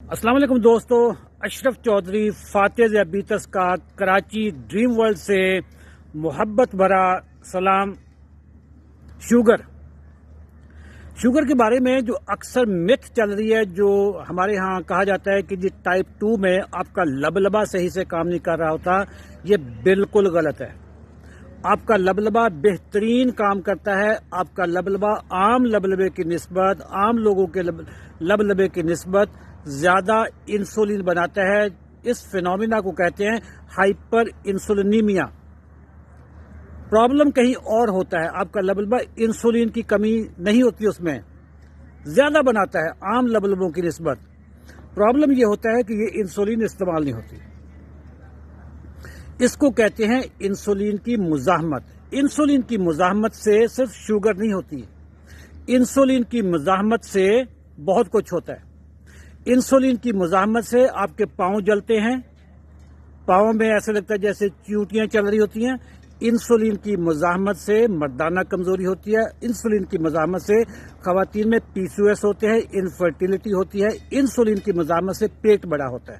السلام علیکم دوستو، اشرف چودھری فاتح ذیابیطس کا کراچی ڈریم ورلڈ سے محبت بھرا سلام۔ شوگر کے بارے میں جو اکثر متھ چل رہی ہے، جو ہمارے ہاں کہا جاتا ہے کہ جی ٹائپ 2 میں آپ کا لبلبا صحیح سے کام نہیں کر رہا ہوتا، یہ بالکل غلط ہے۔ آپ کا لبلبا بہترین کام کرتا ہے۔ آپ کا لبلبا عام لبلبے کی نسبت، عام لوگوں کے لبلبے کی نسبت زیادہ انسولین بناتا ہے۔ اس فینومینا کو کہتے ہیں ہائپر انسولینیمیا۔ پرابلم کہیں اور ہوتا ہے، آپ کا لبلبا انسولین کی کمی نہیں ہوتی، اس میں زیادہ بناتا ہے عام لبلبوں کی نسبت۔ پرابلم یہ ہوتا ہے کہ یہ انسولین استعمال نہیں ہوتی۔ اس کو کہتے ہیں انسولین کی مزاحمت۔ انسولین کی مزاحمت سے صرف شوگر نہیں ہوتی، انسولین کی مزاحمت سے بہت کچھ ہوتا ہے۔ انسولین کی مزاحمت سے آپ کے پاؤں جلتے ہیں، پاؤں میں ایسے لگتا ہے جیسے چیونٹیاں چل رہی ہوتی ہیں۔ انسولین کی مزاحمت سے مردانہ کمزوری ہوتی ہے۔ انسولین کی مزاحمت سے خواتین میں PCOS ہوتے ہیں، انفرٹیلٹی ہوتی ہے۔ انسولین کی مزاحمت سے پیٹ بڑا ہوتا ہے۔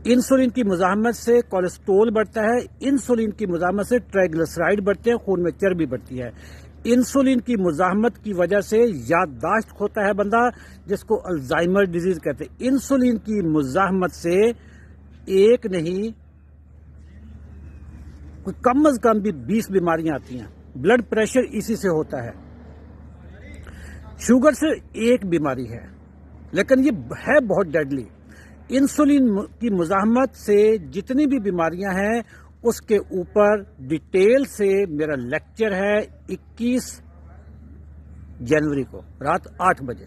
انسولین کی مزاحمت سے کولیسٹرول بڑھتا ہے۔ انسولین کی مزاحمت سے ٹرائیگلیسرائڈ بڑھتے ہیں، خون میں چربی بڑھتی ہے۔ انسولین کی مزاحمت کی وجہ سے یادداشت کھوتا ہے بندہ، جس کو الزائمر ڈیزیز کہتے ہیں۔ انسولین کی مزاحمت سے ایک نہیں، کم از کم بھی 20 بیماریاں آتی ہیں۔ بلڈ پریشر اسی سے ہوتا ہے۔ شوگر سے ایک بیماری ہے، لیکن یہ ہے بہت ڈیڈلی۔ انسولین کی مزاحمت سے جتنی بھی بیماریاں ہیں، اس کے اوپر ڈیٹیل سے میرا لیکچر ہے 21 جنوری کو رات 8 بجے۔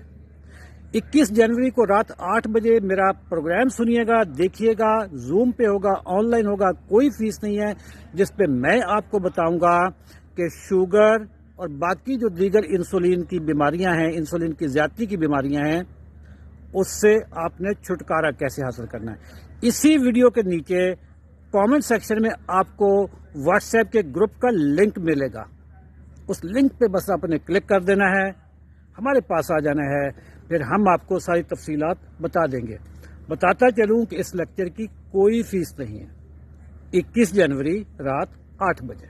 21 جنوری کو رات 8 بجے میرا پروگرام سنیے گا، دیکھیے گا۔ زوم پہ ہوگا، آن لائن ہوگا، کوئی فیس نہیں ہے، جس پہ میں آپ کو بتاؤں گا کہ شوگر اور باقی جو دیگر انسولین کی بیماریاں ہیں، انسولین کی زیادتی کی بیماریاں ہیں، اس سے آپ نے چھٹکارا کیسے حاصل کرنا ہے۔ اسی ویڈیو کے نیچے کامنٹ سیکشن میں آپ کو واٹس ایپ کے گروپ کا لنک ملے گا۔ اس لنک پہ بس آپ نے کلک کر دینا ہے، ہمارے پاس آ جانا ہے، پھر ہم آپ کو ساری تفصیلات بتا دیں گے۔ بتاتا چلوں کہ اس لیکچر کی کوئی فیس نہیں ہے۔ 21 جنوری رات 8 بجے۔